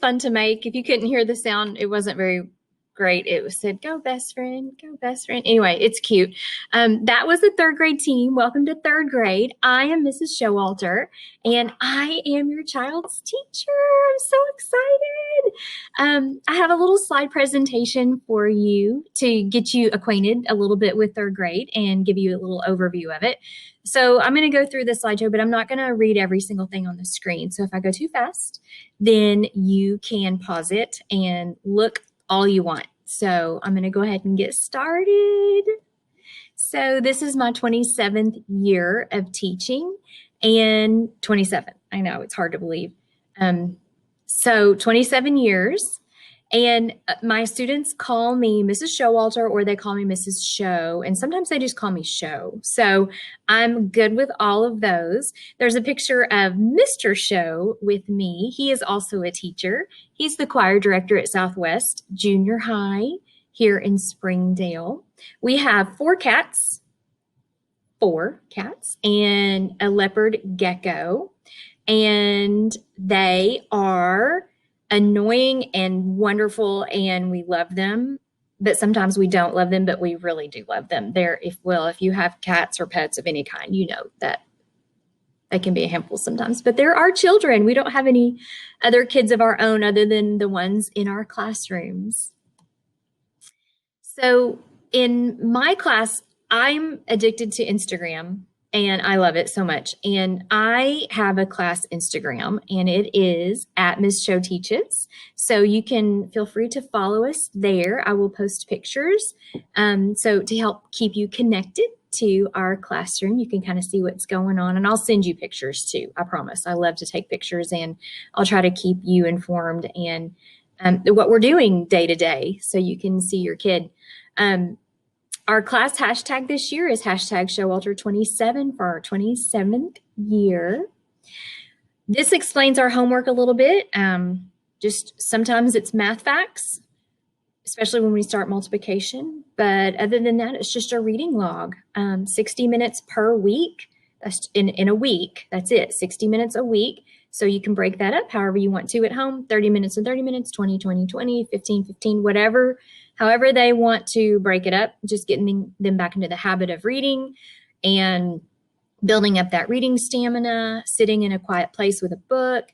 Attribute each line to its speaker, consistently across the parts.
Speaker 1: fun to make. If you couldn't hear the sound, it wasn't very great. It was said, go best friend, go best friend. Anyway, it's cute. That was the third grade team. Welcome to third grade. I am Mrs. Showalter, and I am your child's teacher. I'm so excited. I have a little slide presentation for you to get you acquainted a little bit with third grade and give you a little overview of it. So I'm going to go through the slideshow, but I'm not going to read every single thing on the screen. So if I go too fast, then you can pause it and look all you want. So I'm going to go ahead and get started. So this is my 27th year of teaching, and 27. I know it's hard to believe. So 27 years, and my students call me Mrs. Showalter, or they call me Mrs. Show, and sometimes they just call me Show. So I'm good with all of those. There's a picture of Mr. Show with me. He is also a teacher. He's the choir director at Southwest Junior High here in Springdale. We have four cats, and a leopard gecko, and they are annoying and wonderful, and we love them, but sometimes we don't love them, but we really do love them. If you have cats or pets of any kind, you know that they can be a handful sometimes, but they're our children. We don't have any other kids of our own other than the ones in our classrooms. So in my class, I'm addicted to Instagram, and I love it so much. And I have a class Instagram, and it is at Ms. Show Teaches. So you can feel free to follow us there. I will post pictures. So to help keep you connected to our classroom, you can kind of see what's going on. And I'll send you pictures too, I promise. I love to take pictures, and I'll try to keep you informed and what we're doing day to day so you can see your kid. Our class hashtag this year is hashtag Showalter27 for our 27th year. This explains our homework a little bit. Just sometimes it's math facts, especially when we start multiplication. But other than that, it's just a reading log. 60 minutes per week. That's in a week. That's it, 60 minutes a week. So you can break that up however you want to at home, 30 minutes and 30 minutes, 20, 20, 20, 15, 15, whatever. However they want to break it up, just getting them back into the habit of reading and building up that reading stamina, sitting in a quiet place with a book.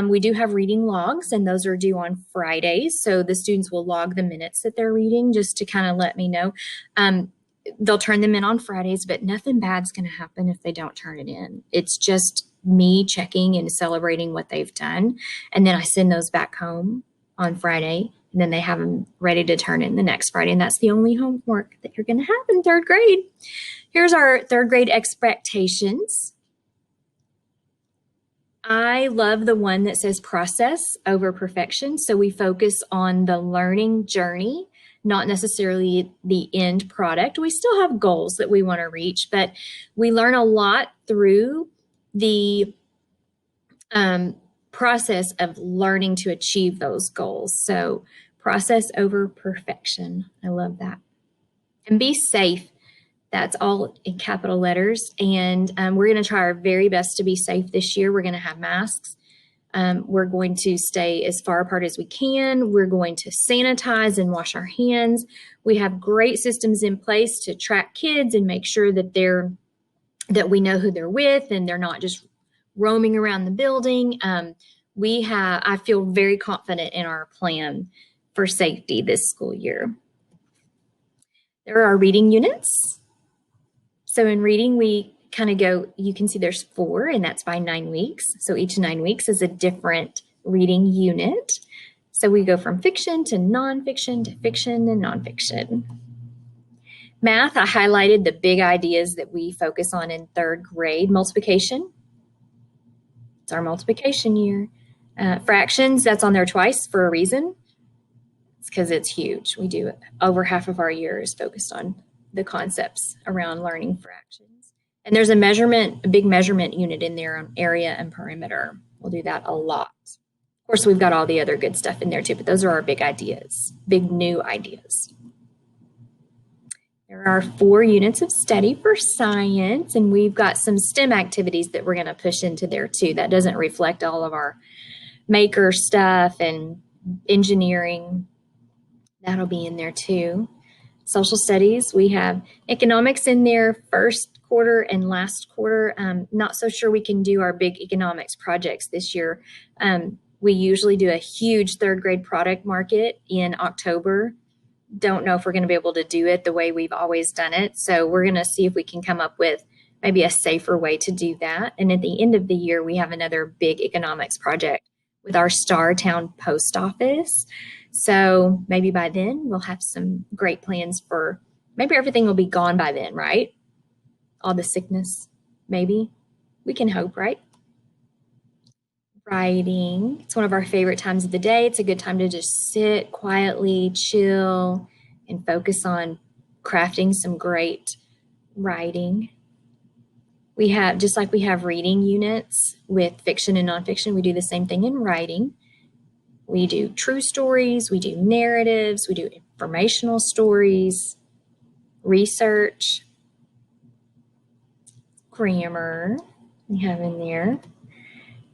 Speaker 1: We do have reading logs, and those are due on Fridays. So the students will log the minutes that they're reading just to kind of let me know. They'll turn them in on Fridays, but nothing bad's going to happen if they don't turn it in. It's just me checking and celebrating what they've done. And then I send those back home on Friday, and then they have them ready to turn in the next Friday. And that's the only homework that you're going to have in third grade. Here's our third grade expectations. I love the one that says process over perfection. So we focus on the learning journey, not necessarily the end product. We still have goals that we want to reach, but we learn a lot through the process of learning to achieve those goals. So process over perfection. I love that. And be safe. That's all in capital letters. And we're going to try our very best to be safe this year. We're going to have masks. We're going to stay as far apart as we can. We're going to sanitize and wash our hands. We have great systems in place to track kids and make sure that we know who they're with and they're not just roaming around the building. I feel very confident in our plan for safety this school year. There are reading units. So in reading, we kind of go, you can see there's 4, and that's by 9 weeks. So each 9 weeks is a different reading unit. So we go from fiction to nonfiction to fiction and nonfiction. Math, I highlighted the big ideas that we focus on in third grade. Multiplication. It's our multiplication year. Fractions, that's on there twice for a reason. It's because it's huge. We do over half of our year is focused on the concepts around learning fractions. And there's a big measurement unit in there on area and perimeter. We'll do that a lot. Of course, we've got all the other good stuff in there too, but those are our big ideas, big new ideas. There are 4 units of study for science, and we've got some STEM activities that we're going to push into there too. That doesn't reflect all of our maker stuff and engineering. That'll be in there too. Social studies, we have economics in there first quarter and last quarter. Not so sure we can do our big economics projects this year. We usually do a huge third grade product market in October. Don't know if we're going to be able to do it the way we've always done it. So we're going to see if we can come up with maybe a safer way to do that. And at the end of the year, we have another big economics project with our Star Town post office. So maybe by then we'll have some great plans for, maybe everything will be gone by then, right? All the sickness, maybe. We can hope, right? Writing. It's one of our favorite times of the day. It's a good time to just sit quietly, chill, and focus on crafting some great writing. We have, just like we have reading units with fiction and nonfiction, we do the same thing in writing. We do true stories, we do narratives, we do informational stories, research, grammar, we have in there.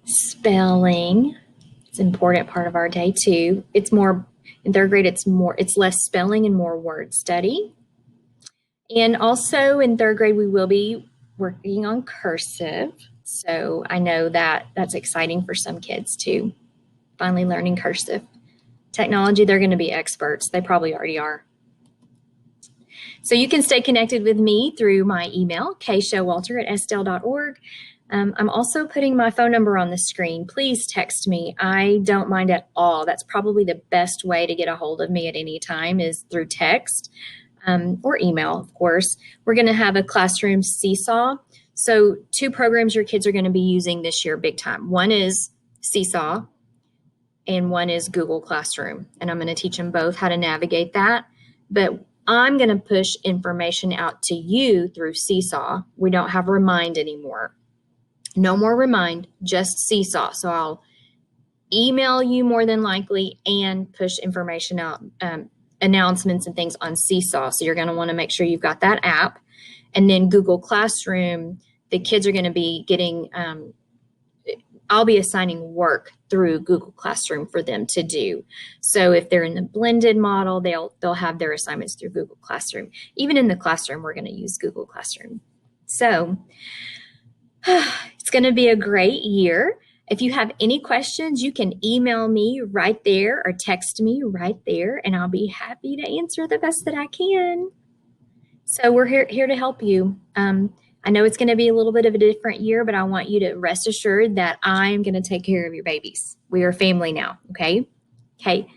Speaker 1: Spelling, it's an important part of our day too. It's more, in third grade, it's less spelling and more word study. And also in third grade, we will be working on cursive. So I know that that's exciting for some kids too, finally learning cursive. Technology, they're going to be experts. They probably already are. So you can stay connected with me through my email, kshowalter@sdel.org. I'm also putting my phone number on the screen. Please text me. I don't mind at all. That's probably the best way to get a hold of me at any time is through text or email, of course. We're going to have a classroom seesaw. So 2 programs your kids are going to be using this year big time. One is Seesaw and one is Google Classroom. And I'm going to teach them both how to navigate that. But I'm going to push information out to you through Seesaw. We don't have Remind anymore. No more Remind, just Seesaw. So I'll email you more than likely and push information out, announcements and things on Seesaw. So you're going to want to make sure you've got that app. And then Google Classroom, the kids are going to be getting, I'll be assigning work through Google Classroom for them to do. So if they're in the blended model, they'll have their assignments through Google Classroom. Even in the classroom, we're going to use Google Classroom. So it's going to be a great year. If you have any questions, you can email me right there or text me right there, and I'll be happy to answer the best that I can. So we're here to help you. I know it's going to be a little bit of a different year, but I want you to rest assured that I'm going to take care of your babies. We are family now, okay? Okay,